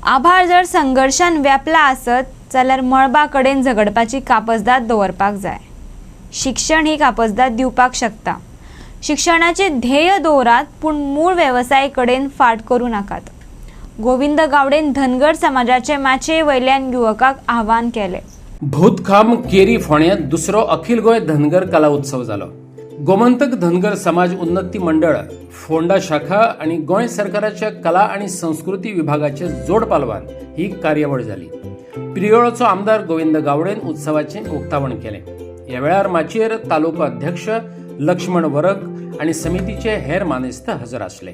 आभाळ जर संघर्षान व्यापला आसत जाल्यार मळबा कडेन झगडपाची कापजदाद दवरपाक जाय। शिक्षण ही कापजदाद दिवपाक शकता। शिक्षणाचे ध्येय दवरात पूण मूळ वेवसाय कडेन फाट करूं नाकात। गोविंद गावडेन धनगर समाजाचे माचे वयल्यान युवकांक आव्हान केले। भूतखाम केरी फोंड्यांत दुसरो अखिल गोय धनगर कला उत्सव जालो। गोमंतक धनगर समाज उन्नती मंडळ, फोंडा शाखा आणि गोंय सरकाराच्या कला आणि संस्कृती विभागाचे जोड पालवान ही कार्यावळ जाली। पिरियोळचो आमदार गोविंद गावडेन उत्सवाचे उक्तावण केले। या वेळार माचयेर तालुका अध्यक्ष लक्ष्मण वरक आणि समितीचे हेर मानेस्त हजर आसले।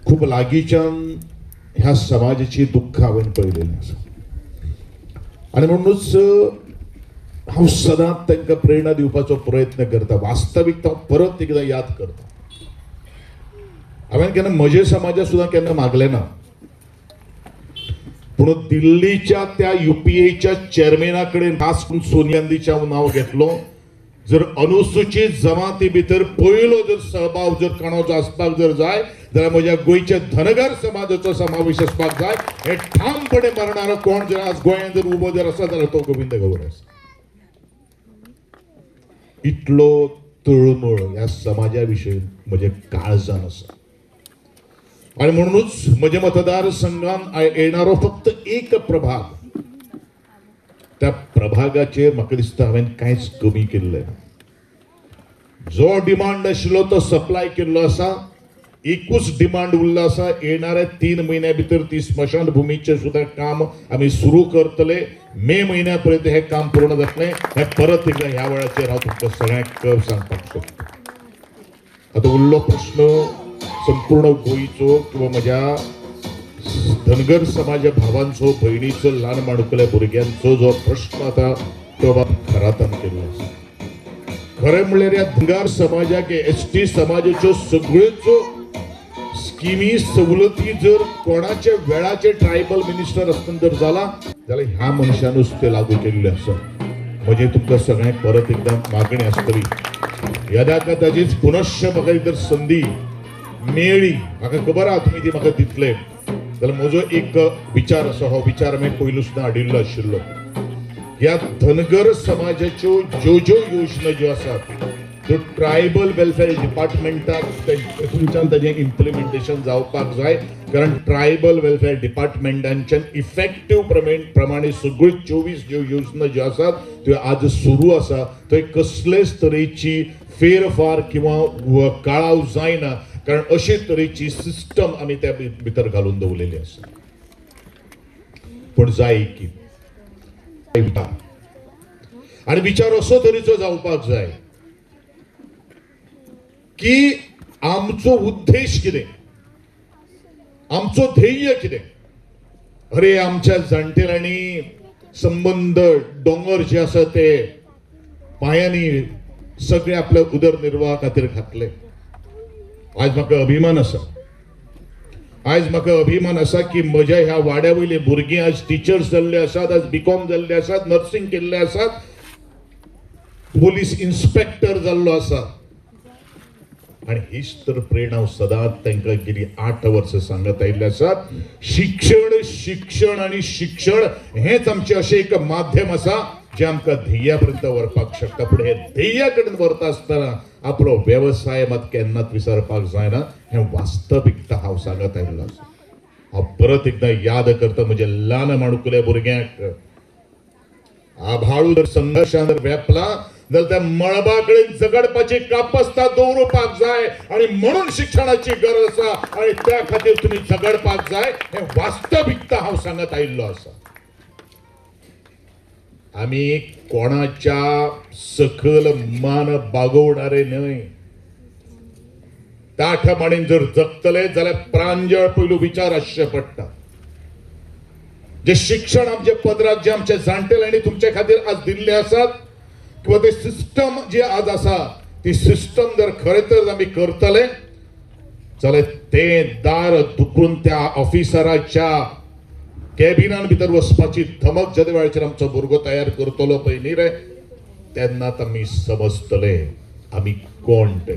खूप लागीच्यान ह्या समाजाची दुःख हांवें पळयलेली आसा आणि म्हणूनच हांव सदांच तांकां प्रेरणा दिवपाचो प्रयत्न करता। वास्तविकता परत एकदां याद करता। हांवें केन्ना म्हजे समाजा सुद्दां केन्ना मागलें ना, पूण दिल्लीच्या त्या UPAच्या चेअरमॅना कडेन खास करून सोनिया गांधीचे हांव नांव घेतलो। जर अनुसूचित जमाती भितर पयलो जर सहभाग जर कोणाचो आसपाक जर जाय जाल्यार म्हज्या गोंयच्या धनगर समाजाचो समावेश आसपाक जाय। हे ठामपणे मारणारो कोण जर आज गोंयांत जर उबो जर आसा जाल्यार तो गोविंद गावडे आसा। इतलो तळमळ ह्या समाजा विशीं म्हजे काळजान आसा आणि म्हणूनच म्हज्या मतदारसंघान येणारो फक्त एक प्रभाग, त्या प्रभागाचेर म्हाका दिसता हांवें कांयच कमी केल्लें। जो डिमांड आशिल्लो तो सप्लाय केल्लो आसा। एकूच डिमांड उरलो आसा, येणाऱ्या 3 म्हयन्या भितर ती स्मशान भुमीचें सुद्दां काम आमी सुरू करतले। मे म्हयन्या पर्यंत हे काम पूर्ण जातलें। हे परत एकदा ह्या वेळाचेर हांव तुमकां सगळ्यांक सांगपाक सोदतां। आतां उरलो प्रश्न संपूर्ण गोंयचो किंवा म्हज्या धनगर समाजा भावांचो, भयणीचो, ल्हान माणकुल्या भुरग्यांचो जो प्रश्न आता तो खरातान केल्लो आसा। खरें म्हणल्यार ह्या धनगर समाजाक ST समाजाच्यो सगळ्योच स्किमी सवलती जर कोणाच्या वेळाचे ट्रायबल मिनिस्टर आसतना जर जाला जाल्यार ह्या मनशानूच ते लागू केल्ले आसा। म्हणजे तुमकां सगळ्यांक परत एकदा मागणी आसतली, येद्या ताचीच पुनश्च म्हाका जर संदी मेळ्ळी, म्हाका खबर आहा तुमी ती म्हाका दितले, जाल्यार म्हजो एक विचार आसा। हो विचार हांवें पयलू सुद्दां हाडिल्लो आशिल्लो। ह्या धनगर समाजाच्यो ज्यो योजना ज्यो आसात त्यो ट्रायबल वेलफेअर डिपार्टमेंटाक थंयच्यान ताजें इम्प्लिमेंटेशन जावपाक जाय। कारण ट्रायबल वेलफेअर डिपार्टमेंटांच्यान इफेक्टिव्ह प्रमाणे सगळ्यो 24 ज्यो योजना ज्यो आसात त्यो आज सुरू आसा। थंय कसलेच तरेची फेरफार किंवा काळाव जायना, कारण अशे तरेची सिस्टम आमी त्या भितर घालून दवरलेली आसा। पण जाय की आणि विचार असो तरेचो जावपाक जाय की आमचो उद्देश कितें, आमचो ध्येय कितें। अरे आमच्या जाणटेल्यांनी संबंध दोंगर जे आसा ते पायांनी सगळे आपल्या उदरनिर्वाहा खातीर घातले। आज म्हाका अभिमान आसा, आज म्हाका अभिमान आसा की म्हज्या ह्या वाड्या वयले भुरगीं आज टिचर्स जाल्ले आसात, आज BCom जाल्ले आसात, नर्सिंग केल्ले आसात, पोलीस इन्स्पेक्टर जाल्लो आसा। आणि हीच तर प्रेरणा हांव सदांच तांकां गेली 8 वर्सां सांगत आयिल्ले आसात। शिक्षण शिक्षण आणि शिक्षण हेच आमचें अशें एक माध्यम आसा जे आमकां ध्येया पर्यंत व्हरपाक शकता। पूण हे ध्येया कडेन व्हरता आसतना आपलो व्यवसाय मात केन्नाच विसरपाक जायना, हें वास्तविकता हांव सांगत आयिल्लो आसा। हांव परत एकदा याद करता म्हज्या ल्हान माणकुल्या भुरग्यांक, आभाळू जर संघर्शान जर व्यापला जाल्यार त्या मळबा कडेन झगडपाची कापस्ताद दवरपाक जाय आणि म्हणून शिक्षणाची गरज आसा आणि त्या खातीर तुमी झगडपाक जाय। हें वास्तविकता हांव सांगत आयिल्लो आसा। आम्ही कोणाच्या सकल मान बागोवणारे न्हय। त्या ठिकाणी जर जगतले जाल्यार प्रांजळ पयलू विचार आसचे पडटा। जे शिक्षण आमचे पदराक जे आमच्या जाणटेल्यांनी तुमचे खातीर आज दिल्ले आसात किंवा ते सिस्टम जे आज आसा ती सिस्टम जर खरे तर आमी करतले जाल्यार ते दार दुखून त्या ऑफिसराच्या कॅबिनान भितर वचपाची धमक ज्या वेळाचेर आमचो भुरगो तयार करतलो पळय न्ही रे, तेन्नाच आमी समजतले आमी कोण ते।